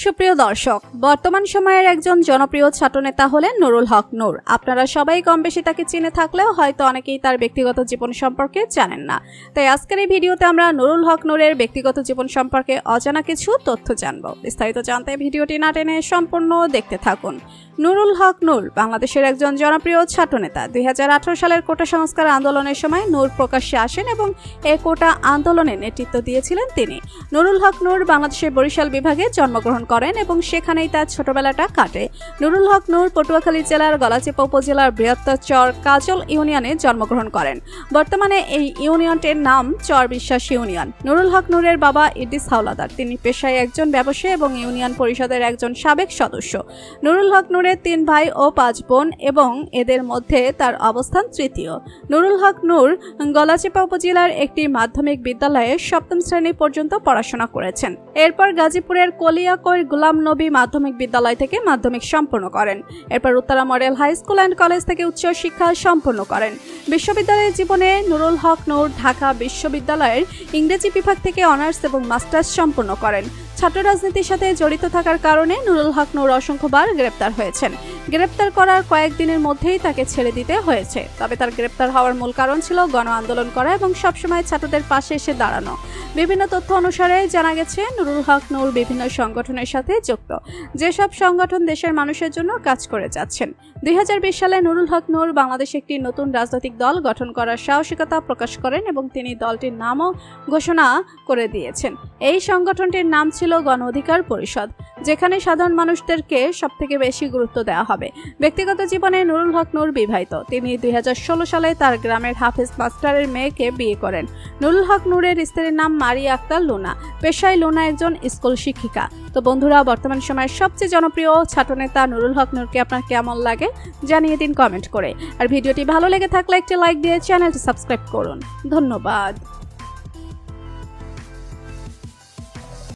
সুপ্রিয় দর্শক, বর্তমান সময়ের একজন জনপ্রিয় ছাত্রনেতা হলেন নুরুল হক নূর। আপনারা সবাই কম বেশি তাকে চিনে থাকলেও হয়তো অনেকেই তার ব্যক্তিগত জীবন সম্পর্কে জানেন না। তাই আজকের এই ভিডিওতে আমরা নুরুল হক নূরের ব্যক্তিগত জীবন সম্পর্কে অজানা কিছু তথ্য জানব। বিস্তারিত জানতে ভিডিওটি না টেনে সম্পূর্ণ দেখতে থাকুন। নুরুল হক নূর বাংলাদেশের একজন জনপ্রিয় ছাত্রনেতা। 2018 সালের কোটা সংস্কার আন্দোলনের সময় নূর প্রকাশ্যে আসেন এবং এই কোটা আন্দোলনে নেতৃত্ব দিয়েছিলেন তিনি। নুরুল হক নূর বাংলাদেশের বরিশাল বিভাগে জন্মগ্রহণ করেন এবং সেখানেই তার ছোটবেলাটা কাটে। নুরুল হক নূর পটুয়াখালী জেলার গলাচিপা উপজেলার বৃহত্তর চর কাজল ইউনিয়নে জন্মগ্রহণ করেন। বর্তমানে এই ইউনিয়নটির নাম চর বিশ্বাস ইউনিয়ন। নুরুল হক নূরের বাবা ইদ্রিস হাওলাদার। তিনি পেশায় একজন ব্যবসায়ী এবং ইউনিয়ন পরিষদের একজন সাবেক সদস্য। নুরুল হক নূরের 3 ভাই ও 5 বোন এবং এদের মধ্যে তার অবস্থান তৃতীয়। নুরুল হক নূর গলাচিপা উপজেলার একটি মাধ্যমিক বিদ্যালয়ে 7ম শ্রেণী পর্যন্ত পড়াশোনা করেছেন। এরপর গাজীপুরের কলিয়াকৈর গোলাম নবী মাধ্যমিক বিদ্যালয় থেকে মাধ্যমিক সম্পন্ন করেন। এরপর Uttara model high school and college থেকে উচ্চ শিক্ষা সম্পন্ন করেন। বিশ্ববিদ্যালয়ের জীবনে নুরুল হক নূর ঢাকা বিশ্ববিদ্যালয়ের ইংরেজি বিভাগ থেকে অনার্স এবং মাস্টার্স সম্পন্ন করেন। ছাত্র রাজনীতির সাথে জড়িত থাকার কারণে নুরুল হক নূর অসংখ্যবার গ্রেপ্তার হয়েছেন। গ্রেপ্তার করার কয়েকদিনের মধ্যেই তাকে ছেড়ে দিতে হয়েছে। তবে তার গ্রেপ্তার হওয়ার মূল কারণ ছিল গণ আন্দোলন করা এবং সবসময় ছাত্রদের পাশে এসে দাঁড়ানো। বিভিন্ন তথ্য অনুসারে জানা গেছে নুরুল হক নূর বিভিন্ন সংগঠনের সাথে যুক্ত, যেসব সংগঠন দেশের মানুষের জন্য কাজ করে যাচ্ছেন। 2020 সালে নুরুল হক নূর বাংলাদেশে একটি নতুন রাজনৈতিক দল গঠন করার সাহসিকতা প্রকাশ করেন এবং তিনি দলটির নামও ঘোষণা করে দিয়েছেন। এই সংগঠনটির নাম ছিল গণ অধিকার পরিষদ, যেখানে সাধারণ মানুষদেরকে সবথেকে বেশি গুরুত্ব দেওয়া হবে। ব্যক্তিগত জীবনে নুরুল হক নূর বিবাহিত। তিনি 2016 সালে তার গ্রামের হাফেজ মাস্টারের মেয়েকে বিয়ে করেন। নুরুল হক নূরের স্ত্রীর নাম মারিয়া আক্তার লুনা। পেশায় লুনা একজন স্কুল শিক্ষিকা। তো বন্ধুরা, বর্তমান সময়ের সবচেয়ে জনপ্রিয় ছাত্রনেতা নুরুল হক নূরকে আপনার কেমন লাগে জানিয়ে দিন কমেন্ট করে। আর ভিডিওটি ভালো লেগে থাকলে একটি লাইক দিয়ে চ্যানেলটি সাবস্ক্রাইব করুন। ধন্যবাদ।